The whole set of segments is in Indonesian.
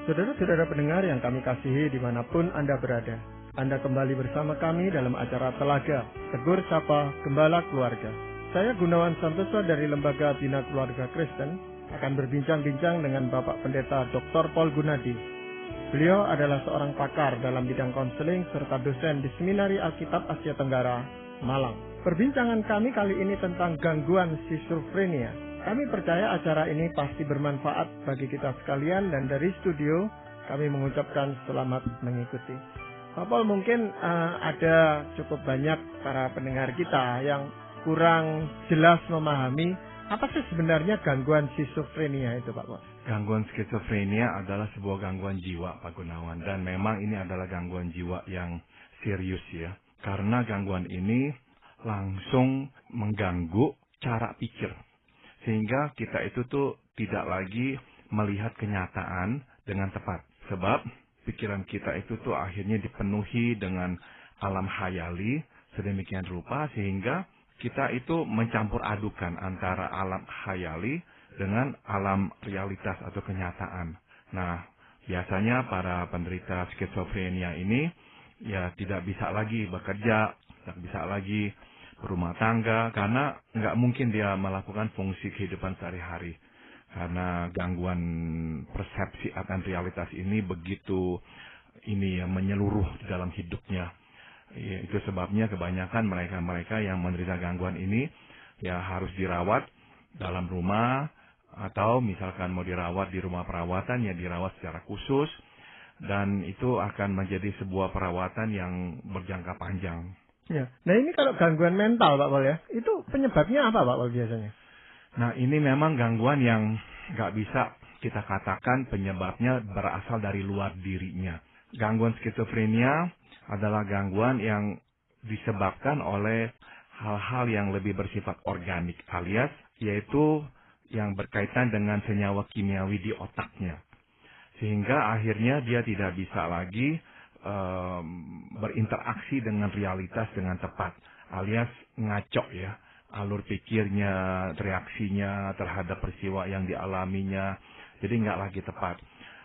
Saudara-saudara pendengar yang kami kasihi dimanapun Anda berada, Anda kembali bersama kami dalam acara Telaga, Tegur Sapa Gembala Keluarga. Saya Gunawan Santoso dari Lembaga Bina Keluarga Kristen akan berbincang-bincang dengan Bapak Pendeta Dr. Paul Gunadi. Beliau adalah seorang pakar dalam bidang konseling serta dosen di Seminari Alkitab Asia Tenggara, Malang. Perbincangan kami kali ini tentang gangguan skizofrenia. Kami percaya acara ini pasti bermanfaat bagi kita sekalian dan dari studio kami mengucapkan selamat mengikuti. Pak Paul, mungkin ada cukup banyak para pendengar kita yang kurang jelas memahami apa sih sebenarnya gangguan skizofrenia itu, Pak Paul? Gangguan skizofrenia adalah sebuah gangguan jiwa, Pak Gunawan, dan memang ini adalah gangguan jiwa yang serius ya. Karena gangguan ini langsung mengganggu cara pikir. Sehingga kita itu tuh tidak lagi melihat kenyataan dengan tepat. Sebab pikiran kita itu tuh akhirnya dipenuhi dengan alam khayali sedemikian rupa sehingga kita itu mencampur adukan antara alam khayali dengan alam realitas atau kenyataan. Nah, biasanya para penderita skizofrenia ini ya tidak bisa lagi bekerja, tidak bisa lagi berumah tangga karena nggak mungkin dia melakukan fungsi kehidupan sehari-hari karena gangguan persepsi akan realitas ini begitu menyeluruh di dalam hidupnya. Ya, itu sebabnya kebanyakan mereka yang menderita gangguan ini ya harus dirawat dalam rumah atau misalkan mau dirawat di rumah perawatan ya dirawat secara khusus dan itu akan menjadi sebuah perawatan yang berjangka panjang. Ya. Nah ini kalau gangguan mental Pak Paul ya, itu penyebabnya apa Pak Paul biasanya? Nah ini memang gangguan yang nggak bisa kita katakan penyebabnya berasal dari luar dirinya. Gangguan skizofrenia adalah gangguan yang disebabkan oleh hal-hal yang lebih bersifat organik alias yaitu yang berkaitan dengan senyawa kimiawi di otaknya. Sehingga akhirnya dia tidak bisa lagi berinteraksi dengan realitas dengan tepat alias ngaco ya alur pikirnya, reaksinya terhadap peristiwa yang dialaminya jadi nggak lagi tepat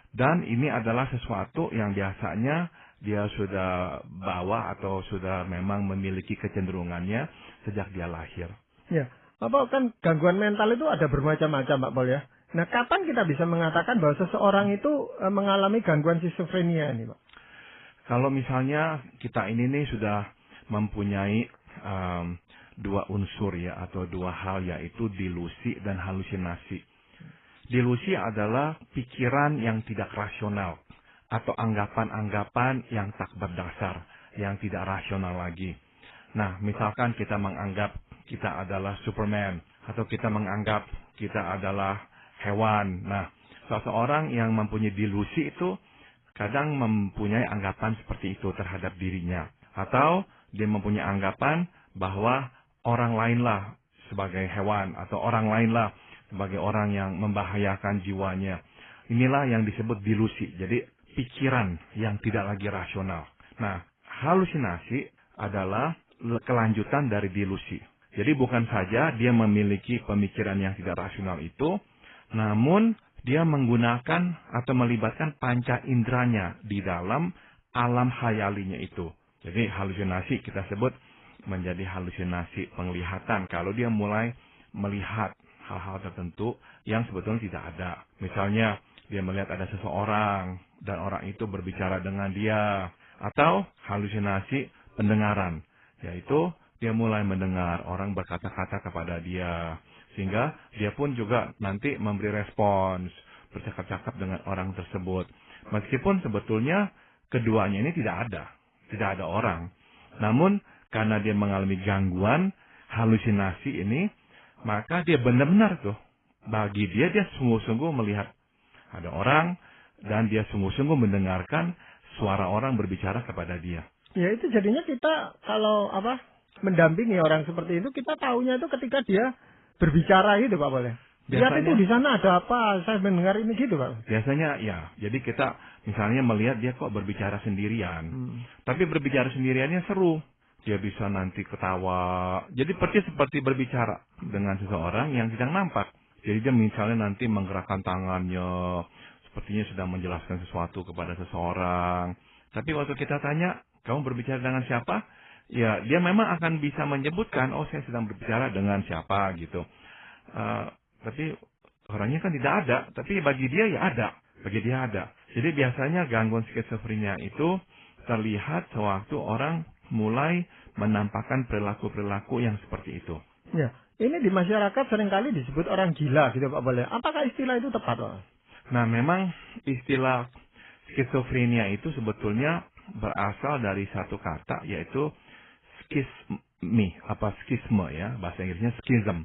dan ini adalah sesuatu yang biasanya dia sudah bawa atau sudah memang memiliki kecenderungannya sejak dia lahir. Ya, Pak kan gangguan mental itu ada bermacam-macam Pak Paul ya. Nah kapan kita bisa mengatakan bahwa seseorang itu mengalami gangguan skizofrenia ini Pak? Kalau misalnya kita ini nih sudah mempunyai dua unsur ya atau dua hal yaitu delusi dan halusinasi. Delusi adalah pikiran yang tidak rasional atau anggapan-anggapan yang tak berdasar, yang tidak rasional lagi. Nah, misalkan kita menganggap kita adalah Superman atau kita menganggap kita adalah hewan. Nah, seseorang yang mempunyai delusi itu kadang mempunyai anggapan seperti itu terhadap dirinya. Atau dia mempunyai anggapan bahwa orang lainlah sebagai hewan atau orang lainlah sebagai orang yang membahayakan jiwanya. Inilah yang disebut delusi. Jadi pikiran yang tidak lagi rasional. Nah, halusinasi adalah kelanjutan dari delusi. Jadi bukan saja dia memiliki pemikiran yang tidak rasional itu, namun dia menggunakan atau melibatkan panca inderanya di dalam alam khayalinya itu. Jadi halusinasi kita sebut menjadi halusinasi penglihatan. Kalau dia mulai melihat hal-hal tertentu yang sebetulnya tidak ada. Misalnya dia melihat ada seseorang dan orang itu berbicara dengan dia. Atau halusinasi pendengaran. Yaitu dia mulai mendengar orang berkata-kata kepada dia. Sehingga dia pun juga nanti memberi respons, bercakap-cakap dengan orang tersebut. Meskipun sebetulnya keduanya ini tidak ada orang. Namun karena dia mengalami gangguan halusinasi ini, maka dia benar-benar tuh, bagi dia sungguh-sungguh melihat ada orang dan dia sungguh-sungguh mendengarkan suara orang berbicara kepada dia. Ya itu jadinya kita kalau mendampingi orang seperti itu kita tahunya itu ketika dia berbicara gitu Pak boleh. Lihat itu di sana ada apa, saya mendengar ini gitu Pak. Biasanya ya, jadi kita misalnya melihat dia kok berbicara sendirian. Tapi berbicara sendiriannya seru. Dia bisa nanti ketawa. Jadi seperti berbicara dengan seseorang yang tidak nampak. Jadi dia misalnya nanti menggerakkan tangannya sepertinya sedang menjelaskan sesuatu kepada seseorang. Tapi waktu kita tanya, kamu berbicara dengan siapa? Ya, dia memang akan bisa menyebutkan, oh saya sedang berbicara dengan siapa gitu. Tapi orangnya kan tidak ada, tapi bagi dia ya ada. Bagi dia ada. Jadi biasanya gangguan skizofrenia itu terlihat sewaktu orang mulai menampakkan perilaku-perilaku yang seperti itu. Ya, ini di masyarakat seringkali disebut orang gila gitu Pak Boleh. Apakah istilah itu tepat Pak? Nah, memang istilah skizofrenia itu sebetulnya berasal dari satu kata, yaitu skisme ya, bahasa Inggrisnya schism.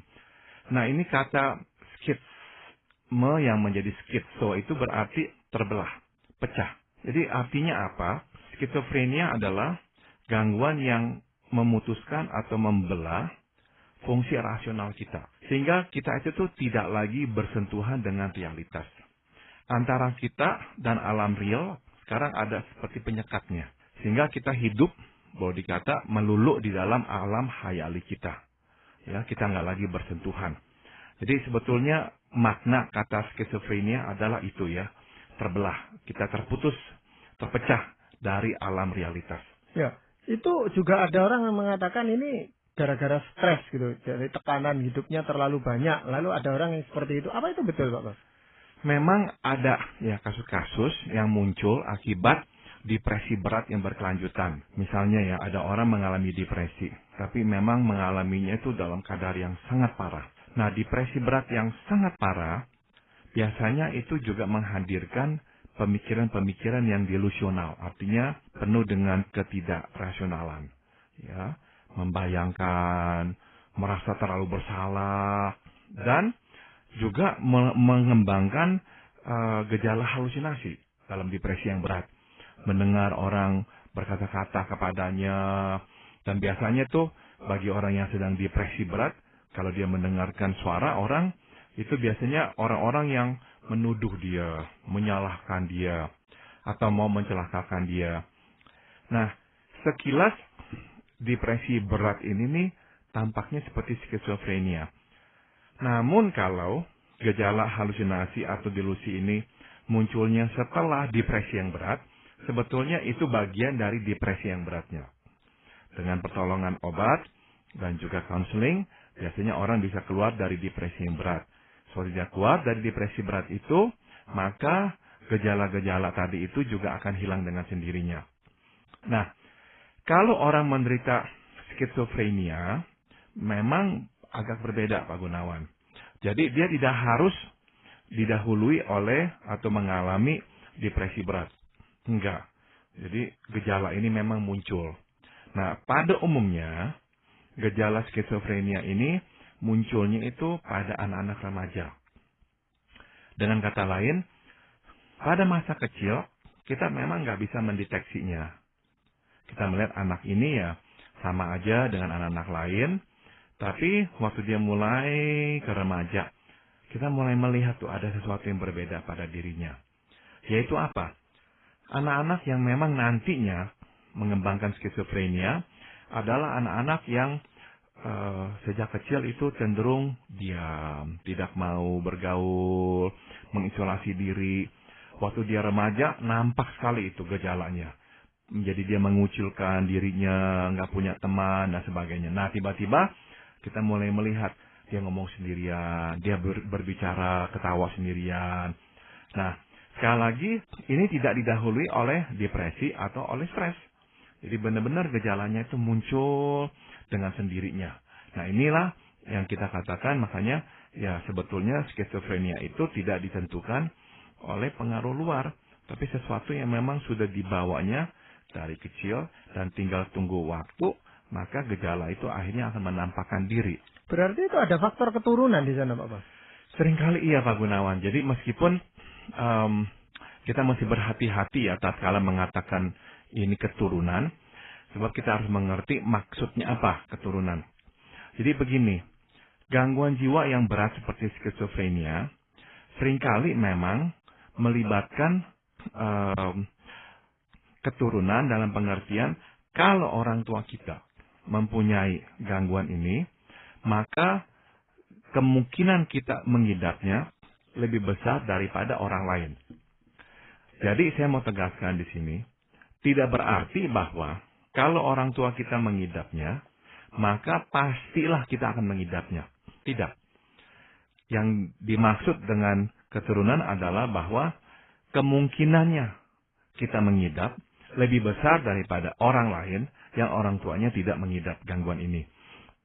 Nah, ini kata skisme yang menjadi skizo itu berarti terbelah, pecah. Jadi artinya apa? Skizofrenia adalah gangguan yang memutuskan atau membelah fungsi rasional kita. Sehingga kita itu tuh tidak lagi bersentuhan dengan realitas. Antara kita dan alam real sekarang ada seperti penyekatnya. Sehingga kita hidup, boleh dikata, melulu di dalam alam hayali kita. Ya, kita nggak lagi bersentuhan. Jadi sebetulnya makna kata skizofrenia adalah itu ya, terbelah. Kita terputus, terpecah dari alam realitas. Ya, itu juga ada orang yang mengatakan ini gara-gara stres gitu, dari tekanan hidupnya terlalu banyak. Lalu ada orang yang seperti itu. Apa itu betul Pak? Memang ada ya kasus-kasus yang muncul akibat depresi berat yang berkelanjutan. Misalnya ya, ada orang mengalami depresi, tapi memang mengalaminya itu dalam kadar yang sangat parah. Nah, depresi berat yang sangat parah, biasanya itu juga menghadirkan pemikiran-pemikiran yang delusional, artinya penuh dengan ketidakrasionalan. Ya, membayangkan, merasa terlalu bersalah, dan juga mengembangkan gejala halusinasi dalam depresi yang berat. Mendengar orang berkata-kata kepadanya, dan biasanya tuh bagi orang yang sedang depresi berat, kalau dia mendengarkan suara orang, itu biasanya orang-orang yang menuduh dia, menyalahkan dia, atau mau mencelakakan dia. Nah, sekilas depresi berat ini nih tampaknya seperti skizofrenia. Namun kalau gejala halusinasi atau delusi ini munculnya setelah depresi yang berat, sebetulnya itu bagian dari depresi yang beratnya. Dengan pertolongan obat dan juga konseling, biasanya orang bisa keluar dari depresi yang berat. Setelah dia keluar dari depresi berat itu, maka gejala-gejala tadi itu juga akan hilang dengan sendirinya. Nah, kalau orang menderita skizofrenia, memang agak berbeda Pak Gunawan. Jadi dia tidak harus didahului oleh atau mengalami depresi berat. Enggak. Jadi gejala ini memang muncul. Nah, pada umumnya gejala skizofrenia ini munculnya itu pada anak-anak remaja. Dengan kata lain, pada masa kecil kita memang nggak bisa mendeteksinya. Kita melihat anak ini ya sama aja dengan anak-anak lain, tapi waktu dia mulai ke remaja, kita mulai melihat tuh ada sesuatu yang berbeda pada dirinya. Yaitu apa? Anak-anak yang memang nantinya mengembangkan skizofrenia adalah anak-anak yang sejak kecil itu cenderung diam, tidak mau bergaul, mengisolasi diri. Waktu dia remaja, nampak sekali itu gejalanya. Jadi dia mengucilkan dirinya, nggak punya teman, dan sebagainya. Nah, tiba-tiba kita mulai melihat dia ngomong sendirian, dia berbicara, ketawa sendirian. Nah, sekali lagi, ini tidak didahului oleh depresi atau oleh stres. Jadi benar-benar gejalanya itu muncul dengan sendirinya. Nah, inilah yang kita katakan, makanya ya sebetulnya skizofrenia itu tidak ditentukan oleh pengaruh luar, tapi sesuatu yang memang sudah dibawanya dari kecil dan tinggal tunggu waktu, maka gejala itu akhirnya akan menampakkan diri. Berarti itu ada faktor keturunan di sana Pak? Seringkali iya Pak Gunawan. Jadi meskipun kita mesti berhati-hati ya tatkala mengatakan ini keturunan, sebab kita harus mengerti maksudnya apa keturunan. Jadi begini, gangguan jiwa yang berat seperti skizofrenia seringkali memang melibatkan keturunan dalam pengertian kalau orang tua kita mempunyai gangguan ini, maka kemungkinan kita mengidapnya lebih besar daripada orang lain. Jadi saya mau tegaskan di sini, tidak berarti bahwa kalau orang tua kita mengidapnya, maka pastilah kita akan mengidapnya. Tidak. Yang dimaksud dengan keturunan adalah bahwa kemungkinannya kita mengidap lebih besar daripada orang lain yang orang tuanya tidak mengidap gangguan ini.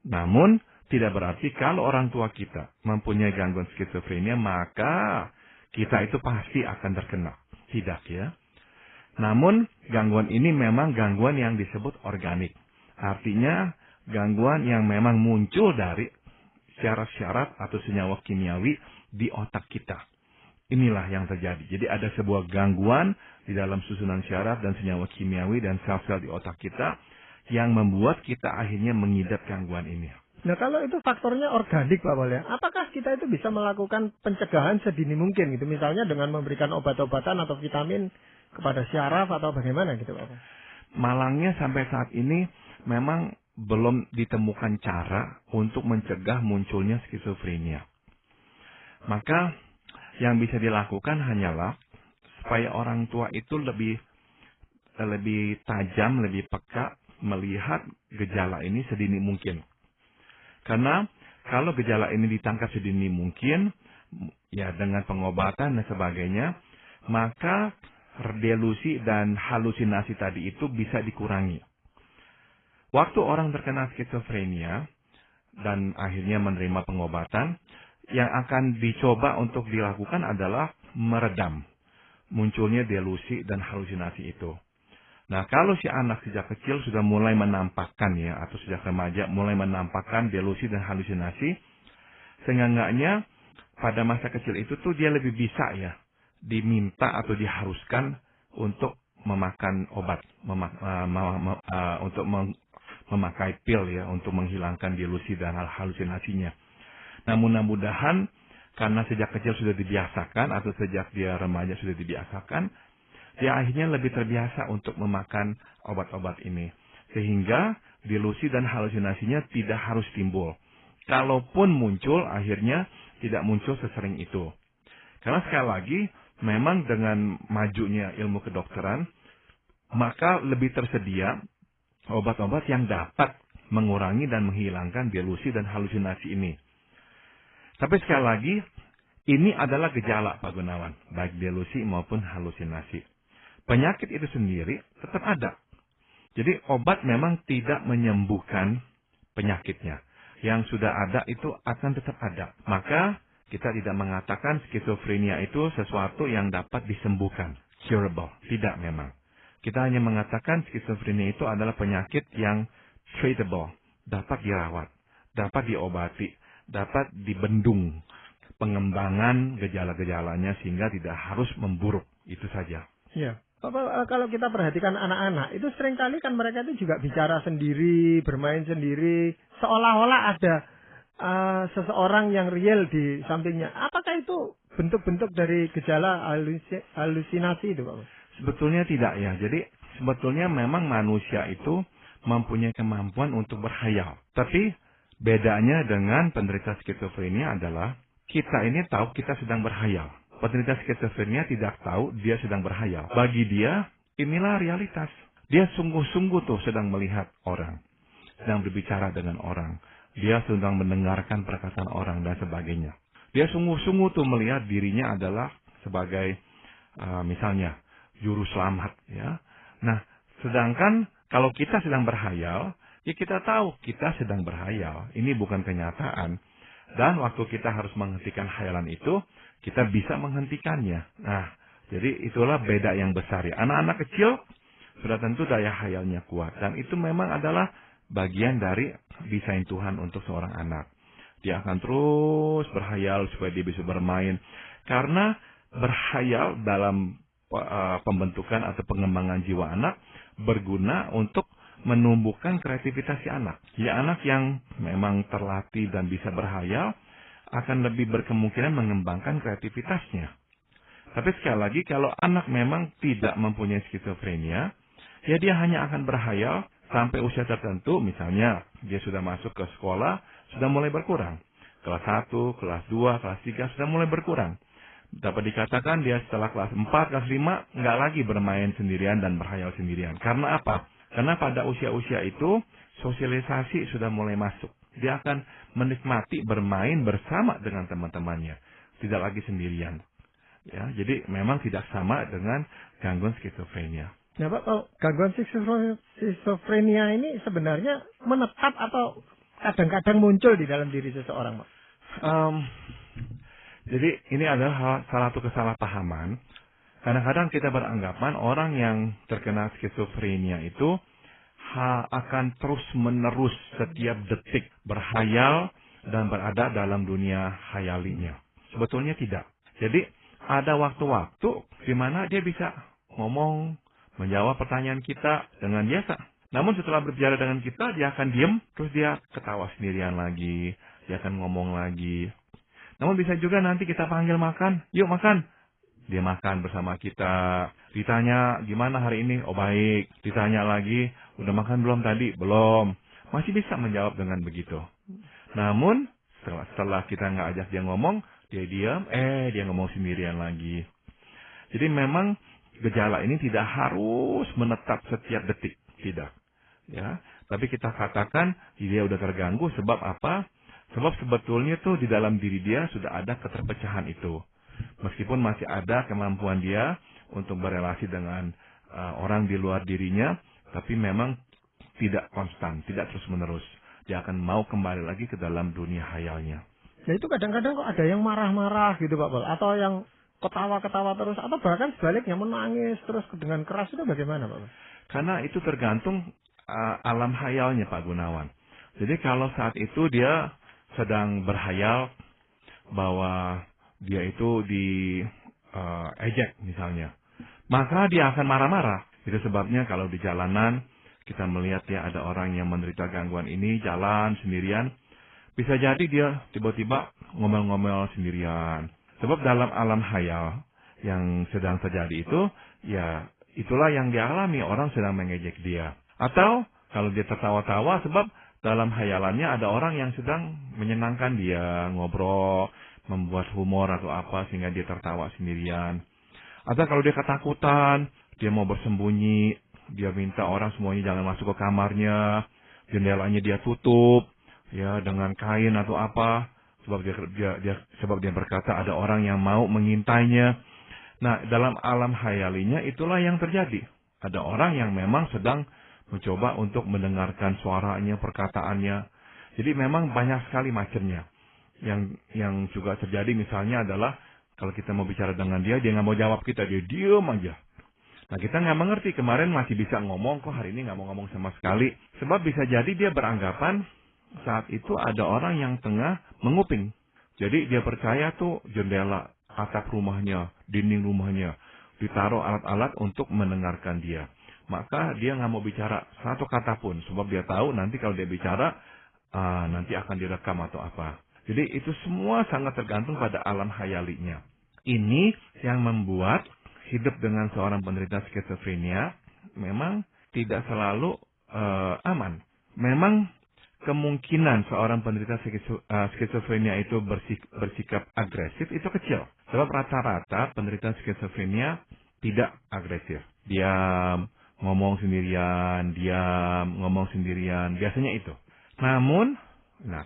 Namun, tidak berarti kalau orang tua kita mempunyai gangguan skizofrenia, maka kita itu pasti akan terkena. Tidak ya. Namun, gangguan ini memang gangguan yang disebut organik. Artinya, gangguan yang memang muncul dari syarat-syarat atau senyawa kimiawi di otak kita. Inilah yang terjadi. Jadi ada sebuah gangguan di dalam susunan syaraf dan senyawa kimiawi dan sel-sel di otak kita yang membuat kita akhirnya mengidap gangguan ini. Nah, kalau itu faktornya organik, Pak Wal, ya, apakah kita itu bisa melakukan pencegahan sedini mungkin gitu, misalnya dengan memberikan obat-obatan atau vitamin kepada syaraf atau bagaimana gitu, Pak? Malangnya sampai saat ini memang belum ditemukan cara untuk mencegah munculnya skizofrenia. Maka yang bisa dilakukan hanyalah supaya orang tua itu lebih tajam, lebih peka melihat gejala ini sedini mungkin. Karena kalau gejala ini ditangkap sedini mungkin, ya dengan pengobatan dan sebagainya, maka delusi dan halusinasi tadi itu bisa dikurangi. Waktu orang terkena skizofrenia dan akhirnya menerima pengobatan, yang akan dicoba untuk dilakukan adalah meredam munculnya delusi dan halusinasi itu. Nah, kalau si anak sejak kecil sudah mulai menampakkan ya, atau sejak remaja mulai menampakkan delusi dan halusinasi, seenggaknya pada masa kecil itu tuh dia lebih bisa ya diminta atau diharuskan untuk memakan obat, untuk memakai pil ya untuk menghilangkan delusi dan halusinasinya. Namun mudah-mudahan karena sejak kecil sudah dibiasakan atau sejak dia remaja sudah dibiasakan, dia akhirnya lebih terbiasa untuk memakan obat-obat ini. Sehingga delusi dan halusinasinya tidak harus timbul. Kalaupun muncul, akhirnya tidak muncul sesering itu. Karena sekali lagi, memang dengan majunya ilmu kedokteran, maka lebih tersedia obat-obat yang dapat mengurangi dan menghilangkan delusi dan halusinasi ini. Tapi sekali lagi, ini adalah gejala Pak Gunawan, baik delusi maupun halusinasi. Penyakit itu sendiri tetap ada. Jadi obat memang tidak menyembuhkan penyakitnya. Yang sudah ada itu akan tetap ada. Maka kita tidak mengatakan skizofrenia itu sesuatu yang dapat disembuhkan, curable. Tidak memang. Kita hanya mengatakan skizofrenia itu adalah penyakit yang treatable, dapat dirawat, dapat diobati, dapat dibendung pengembangan gejala-gejalanya sehingga tidak harus memburuk. Itu saja. Ya. Bapak, kalau kita perhatikan anak-anak, itu seringkali kan mereka itu juga bicara sendiri, bermain sendiri, seolah-olah ada seseorang yang real di sampingnya. Apakah itu bentuk-bentuk dari gejala halusinasi itu, Pak? Sebetulnya tidak ya. Jadi sebetulnya memang manusia itu mempunyai kemampuan untuk berkhayal. Tapi bedanya dengan penderita skizofrenia adalah kita ini tahu kita sedang berkhayal. Penderita skizofrenia tidak tahu dia sedang berkhayal. Bagi dia, inilah realitas. Dia sungguh-sungguh tuh sedang melihat orang. Sedang berbicara dengan orang. Dia sedang mendengarkan perkataan orang dan sebagainya. Dia sungguh-sungguh tuh melihat dirinya adalah sebagai misalnya juru selamat, ya. Nah, sedangkan kalau kita sedang berkhayal, ya kita tahu kita sedang berkhayal. Ini bukan kenyataan. Dan waktu kita harus menghentikan khayalan itu, kita bisa menghentikannya. Nah, jadi itulah beda yang besar ya. Anak-anak kecil sudah tentu daya khayalnya kuat. Dan itu memang adalah bagian dari desain Tuhan untuk seorang anak. Dia akan terus berkhayal supaya dia bisa bermain. Karena berkhayal dalam pembentukan atau pengembangan jiwa anak berguna untuk menumbuhkan kreativitas si anak. Ya, anak yang memang terlatih dan bisa berkhayal akan lebih berkemungkinan mengembangkan kreativitasnya. Tapi sekali lagi, kalau anak memang tidak mempunyai skizofrenia, ya dia hanya akan berkhayal sampai usia tertentu. Misalnya dia sudah masuk ke sekolah, sudah mulai berkurang. Kelas 1, kelas 2, kelas 3 sudah mulai berkurang. Dapat dikatakan dia setelah kelas 4, kelas 5 nggak lagi bermain sendirian dan berhayal sendirian. Karena apa? Karena pada usia-usia itu sosialisasi sudah mulai masuk. Dia akan menikmati bermain bersama dengan teman-temannya, tidak lagi sendirian. Ya, jadi memang tidak sama dengan gangguan skizofrenia. Nah Pak, kalau gangguan skizofrenia ini sebenarnya menetap atau kadang-kadang muncul di dalam diri seseorang, Pak? Jadi ini adalah salah satu kesalahpahaman. Kadang-kadang kita beranggapan orang yang terkena skizofrenia itu akan terus-menerus setiap detik berhayal dan berada dalam dunia hayalinya. Sebetulnya tidak. Jadi ada waktu-waktu di mana dia bisa ngomong, menjawab pertanyaan kita dengan biasa. Namun setelah berbicara dengan kita, dia akan diam, terus dia ketawa sendirian lagi, dia akan ngomong lagi. Namun bisa juga nanti kita panggil makan, yuk makan. Dia makan bersama kita. Ditanya, gimana hari ini? Oh baik. Ditanya lagi, udah makan belum tadi? Belum. Masih bisa menjawab dengan begitu. Namun, setelah kita nggak ajak dia ngomong, dia diam, dia ngomong sendirian lagi. Jadi memang gejala ini tidak harus menetap setiap detik. Tidak. Ya, tapi kita katakan dia udah terganggu sebab apa? Sebab sebetulnya tuh di dalam diri dia sudah ada keterpecahan itu. Meskipun masih ada kemampuan dia untuk berelasi dengan orang di luar dirinya, tapi memang tidak konstan, tidak terus-menerus. Dia akan mau kembali lagi ke dalam dunia hayalnya. Nah itu kadang-kadang kok ada yang marah-marah gitu Pak Pol, atau yang ketawa-ketawa terus, atau bahkan sebaliknya menangis terus dengan keras, itu bagaimana Pak Pol? Karena itu tergantung alam hayalnya Pak Gunawan. Jadi kalau saat itu dia sedang berhayal bahwa dia itu ejek misalnya, maka dia akan marah-marah. Itu sebabnya kalau di jalanan kita melihat ya ada orang yang menderita gangguan ini jalan sendirian, bisa jadi dia tiba-tiba ngomel-ngomel sendirian. Sebab dalam alam hayal yang sedang terjadi itu, ya itulah yang dialami orang sedang mengejek dia. Atau kalau dia tertawa-tawa sebab dalam hayalannya ada orang yang sedang menyenangkan dia, ngobrol, membuat humor atau apa sehingga dia tertawa sendirian. Atau kalau dia ketakutan, dia mau bersembunyi, dia minta orang semuanya jangan masuk ke kamarnya, jendelanya dia tutup, ya dengan kain atau apa, sebab dia berkata ada orang yang mau mengintainya. Nah, dalam alam hayalinya itulah yang terjadi. Ada orang yang memang sedang mencoba untuk mendengarkan suaranya, perkataannya. Jadi memang banyak sekali macamnya. Yang juga terjadi misalnya adalah kalau kita mau bicara dengan dia nggak mau jawab kita, dia diam aja. Nah kita nggak mengerti, kemarin masih bisa ngomong, kok hari ini nggak mau ngomong sama sekali. Sebab bisa jadi dia beranggapan saat itu ada orang yang tengah menguping. Jadi dia percaya tuh jendela, atap rumahnya, dinding rumahnya, ditaruh alat-alat untuk mendengarkan dia. Maka dia nggak mau bicara satu kata pun, sebab dia tahu nanti kalau dia bicara, nanti akan direkam atau apa. Jadi itu semua sangat tergantung pada alam hayalinya. Ini yang membuat hidup dengan seorang penderita skizofrenia memang tidak selalu aman. Memang kemungkinan seorang penderita skizofrenia itu bersikap agresif itu kecil. Sebab rata-rata penderita skizofrenia tidak agresif. Diam, ngomong sendirian, biasanya itu. Namun,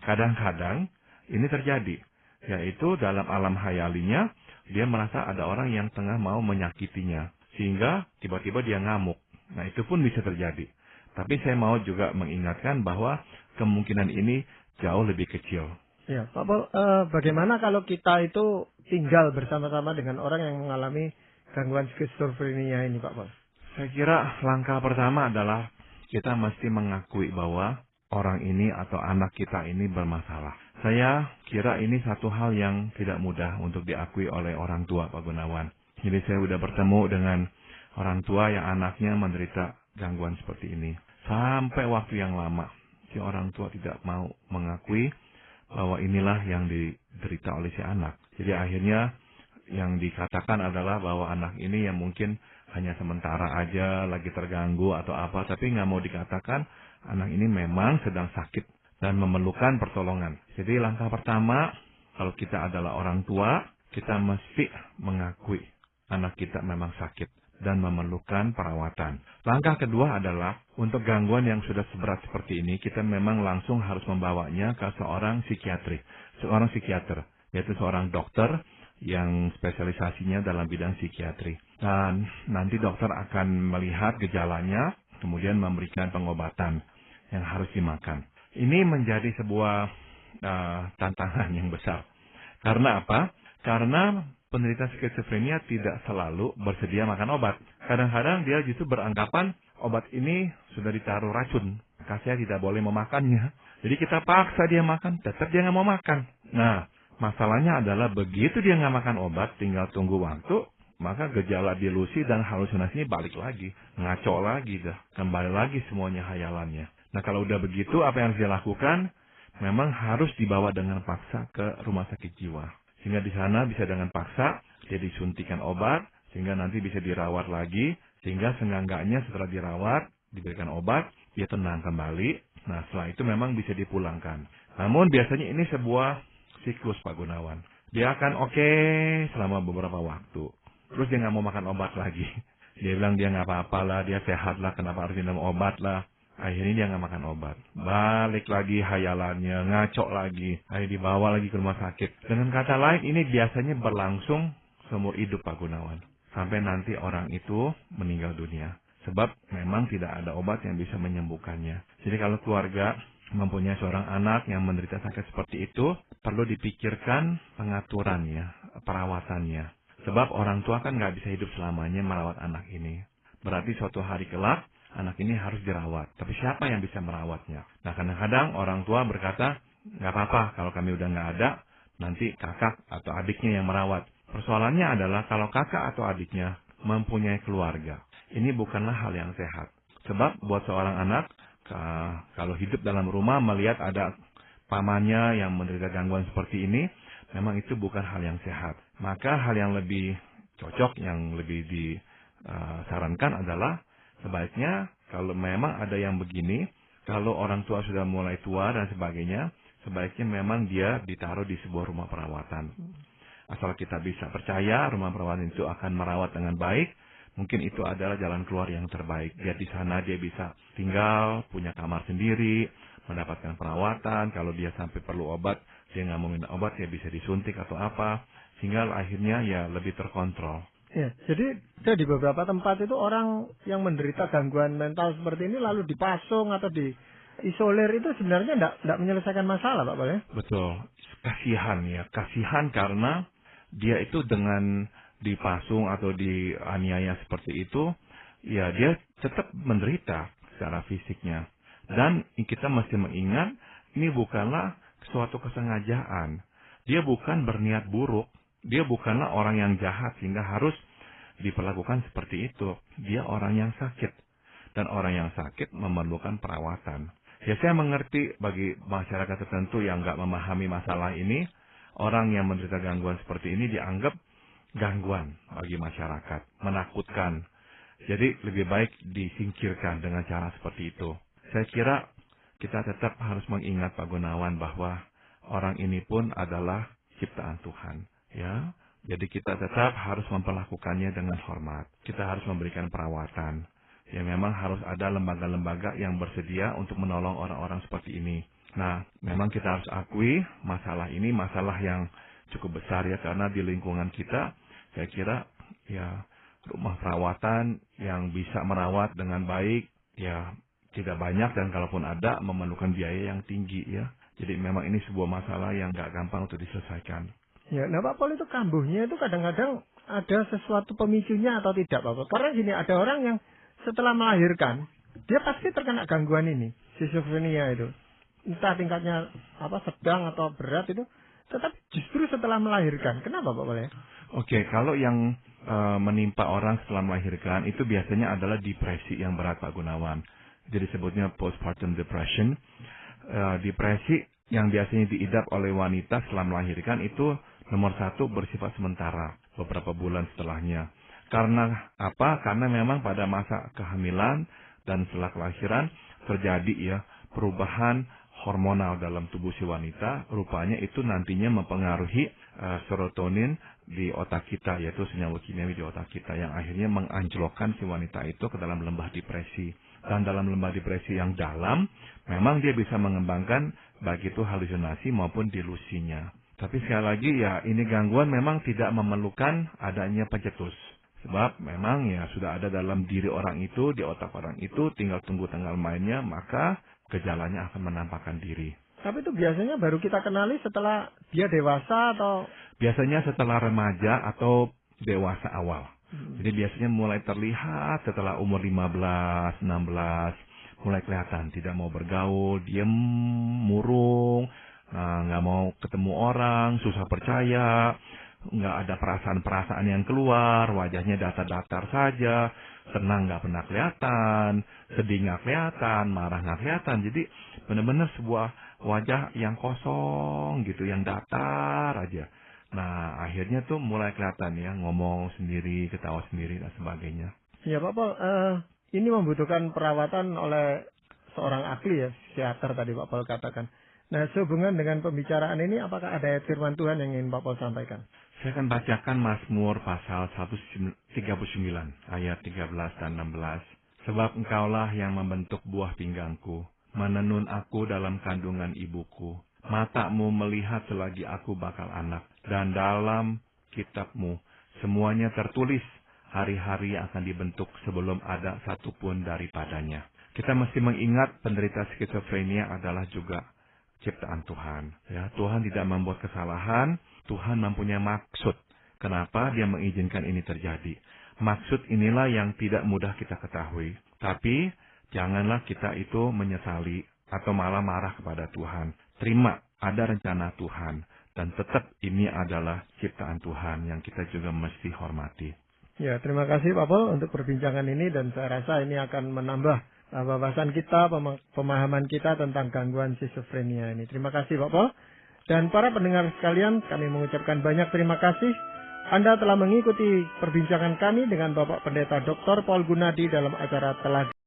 kadang-kadang ini terjadi, yaitu dalam alam hayalinya, dia merasa ada orang yang tengah mau menyakitinya, sehingga tiba-tiba dia ngamuk. Nah, itu pun bisa terjadi. Tapi saya mau juga mengingatkan bahwa kemungkinan ini jauh lebih kecil. Ya, Pak Pol, bagaimana kalau kita itu tinggal bersama-sama dengan orang yang mengalami gangguan skizofrenia ini, Pak Pol? Saya kira langkah pertama adalah kita mesti mengakui bahwa orang ini atau anak kita ini bermasalah. Saya kira ini satu hal yang tidak mudah untuk diakui oleh orang tua, Pak Gunawan. Jadi saya sudah bertemu dengan orang tua yang anaknya menderita gangguan seperti ini. Sampai waktu yang lama, si orang tua tidak mau mengakui bahwa inilah yang diderita oleh si anak. Jadi akhirnya yang dikatakan adalah bahwa anak ini yang mungkin hanya sementara aja lagi terganggu atau apa, tapi nggak mau dikatakan anak ini memang sedang sakit dan memerlukan pertolongan. Jadi langkah pertama, kalau kita adalah orang tua, kita mesti mengakui anak kita memang sakit dan memerlukan perawatan. Langkah kedua adalah untuk gangguan yang sudah seberat seperti ini, kita memang langsung harus membawanya ke seorang psikiater, yaitu seorang dokter yang spesialisasinya dalam bidang psikiatri. Dan nanti dokter akan melihat gejalanya, kemudian memberikan pengobatan yang harus dimakan. Ini menjadi sebuah tantangan yang besar. Karena apa? Karena penderita skizofrenia tidak selalu bersedia makan obat. Kadang-kadang dia justru beranggapan obat ini sudah ditaruh racun, maka saya tidak boleh memakannya. Jadi kita paksa dia makan, tetap dia nggak mau makan. Nah, masalahnya adalah begitu dia nggak makan obat, tinggal tunggu waktu, maka gejala delusi dan halusinasinya balik lagi. Ngaco lagi dah, kembali lagi semuanya hayalannya. Nah, kalau udah begitu, apa yang harus dia lakukan? Memang harus dibawa dengan paksa ke rumah sakit jiwa. Sehingga di sana bisa dengan paksa, dia disuntikan obat, sehingga nanti bisa dirawat lagi, sehingga seenggak-enggaknya setelah dirawat, diberikan obat, dia tenang kembali. Nah, setelah itu memang bisa dipulangkan. Namun biasanya ini sebuah siklus, Pak Gunawan. Dia akan oke selama beberapa waktu. Terus dia nggak mau makan obat lagi. Dia bilang dia nggak apa-apa lah, dia sehat lah, kenapa harus minum obat lah. Akhirnya dia nggak makan obat. Balik lagi hayalannya, ngaco lagi. Akhirnya dibawa lagi ke rumah sakit. Dengan kata lain, ini biasanya berlangsung seumur hidup, Pak Gunawan. Sampai nanti orang itu meninggal dunia. Sebab memang tidak ada obat yang bisa menyembuhkannya. Jadi kalau keluarga mempunyai seorang anak yang menderita sakit seperti itu, perlu dipikirkan pengaturannya, perawatannya. Sebab orang tua kan nggak bisa hidup selamanya merawat anak ini. Berarti suatu hari kelak, anak ini harus dirawat. Tapi siapa yang bisa merawatnya? Nah, kadang-kadang orang tua berkata, nggak apa-apa kalau kami udah nggak ada, nanti kakak atau adiknya yang merawat. Persoalannya adalah kalau kakak atau adiknya mempunyai keluarga. Ini bukanlah hal yang sehat. Sebab buat seorang anak, kalau hidup dalam rumah melihat ada pamannya yang menderita gangguan seperti ini, memang itu bukan hal yang sehat. Maka hal yang lebih cocok, yang lebih disarankan adalah sebaiknya kalau memang ada yang begini, kalau orang tua sudah mulai tua dan sebagainya, sebaiknya memang dia ditaruh di sebuah rumah perawatan. Asal kita bisa percaya rumah perawatan itu akan merawat dengan baik, mungkin itu adalah jalan keluar yang terbaik. Dia di sana dia bisa tinggal, punya kamar sendiri, mendapatkan perawatan. Kalau dia sampai perlu obat, dia nggak mau minum obat, dia bisa disuntik atau apa. Sehingga akhirnya ya lebih terkontrol. Ya, jadi di beberapa tempat itu orang yang menderita gangguan mental seperti ini lalu dipasung atau diisolir itu sebenarnya tidak menyelesaikan masalah, Pak Bal, ya? Betul. Kasihan ya. Kasihan karena dia itu dengan dipasung atau dianiaya seperti itu, ya dia tetap menderita secara fisiknya. Dan kita mesti mengingat, ini bukanlah suatu kesengajaan. Dia bukan berniat buruk. Dia bukanlah orang yang jahat sehingga harus diperlakukan seperti itu. Dia orang yang sakit. Dan orang yang sakit memerlukan perawatan. Ya saya mengerti bagi masyarakat tertentu yang nggak memahami masalah ini, orang yang menderita gangguan seperti ini dianggap gangguan bagi masyarakat, menakutkan. Jadi lebih baik disingkirkan dengan cara seperti itu. Saya kira kita tetap harus mengingat Pak Gunawan bahwa orang ini pun adalah ciptaan Tuhan. Ya, jadi kita tetap harus memperlakukannya dengan hormat. Kita harus memberikan perawatan. Ya memang harus ada lembaga-lembaga yang bersedia untuk menolong orang-orang seperti ini. Nah, memang kita harus akui masalah ini masalah yang cukup besar ya, karena di lingkungan kita saya kira ya rumah perawatan yang bisa merawat dengan baik ya tidak banyak, dan kalaupun ada memerlukan biaya yang tinggi ya. Jadi memang ini sebuah masalah yang gak gampang untuk diselesaikan. Ya, nah Pak Pol itu kambuhnya itu kadang-kadang ada sesuatu pemicunya atau tidak, Pak Pol? Karena gini, ada orang yang setelah melahirkan, dia pasti terkena gangguan ini, skizofrenia itu. Entah tingkatnya sedang atau berat itu, tetapi justru setelah melahirkan. Kenapa Pak Pol ya? Oke, kalau yang menimpa orang setelah melahirkan itu biasanya adalah depresi yang berat, Pak Gunawan. Jadi sebutnya postpartum depression. Depresi yang biasanya diidap oleh wanita setelah melahirkan itu nomor satu bersifat sementara, beberapa bulan setelahnya. Karena apa? Karena memang pada masa kehamilan dan setelah kelahiran terjadi ya perubahan hormonal dalam tubuh si wanita, rupanya itu nantinya mempengaruhi serotonin di otak kita, yaitu senyawa kimiawi di otak kita yang akhirnya menganjlokkan si wanita itu ke dalam lembah depresi. Dan dalam lembah depresi yang dalam, memang dia bisa mengembangkan baik itu halusinasi maupun delusinya. Tapi sekali lagi ya, ini gangguan memang tidak memerlukan adanya pencetus. Sebab memang ya sudah ada dalam diri orang itu, di otak orang itu, tinggal tunggu tanggal mainnya, maka gejalanya akan menampakkan diri. Tapi itu biasanya baru kita kenali setelah dia dewasa atau? Biasanya setelah remaja atau dewasa awal. Jadi biasanya mulai terlihat setelah umur 15, 16, mulai kelihatan tidak mau bergaul, diem, murung, nggak mau ketemu orang, susah percaya, nggak ada perasaan-perasaan yang keluar, wajahnya datar-datar saja, senang nggak pernah kelihatan, sedih nggak kelihatan, marah nggak kelihatan. Jadi benar-benar sebuah wajah yang kosong gitu, yang datar aja. Nah, akhirnya tuh mulai kelihatan ya, ngomong sendiri, ketawa sendiri, dan sebagainya. Ya Pak Paul, ini membutuhkan perawatan oleh seorang ahli ya, psikiater tadi Pak Paul katakan. Nah, sehubungan dengan pembicaraan ini, apakah ada firman Tuhan yang ingin Pak Paul sampaikan? Saya akan bacakan Mazmur pasal 139, ayat 13 dan 16. Sebab engkaulah yang membentuk buah pinggangku, menenun aku dalam kandungan ibuku. Matamu melihat selagi aku bakal anak, dan dalam kitabmu semuanya tertulis, hari-hari akan dibentuk sebelum ada satupun daripadanya. Kita mesti mengingat penderita skizofrenia adalah juga ciptaan Tuhan. Ya, Tuhan tidak membuat kesalahan, Tuhan mempunyai maksud. Kenapa Dia mengizinkan ini terjadi? Maksud inilah yang tidak mudah kita ketahui. Tapi janganlah kita itu menyesali atau malah marah kepada Tuhan. Terima, ada rencana Tuhan. Dan tetap ini adalah ciptaan Tuhan yang kita juga mesti hormati. Ya, terima kasih Pak Paul untuk perbincangan ini. Dan saya rasa ini akan menambah wawasan kita, pemahaman kita tentang gangguan skizofrenia ini. Terima kasih Pak Paul. Dan para pendengar sekalian, kami mengucapkan banyak terima kasih. Anda telah mengikuti perbincangan kami dengan Bapak Pendeta Dr. Paul Gunadi dalam acara Telaga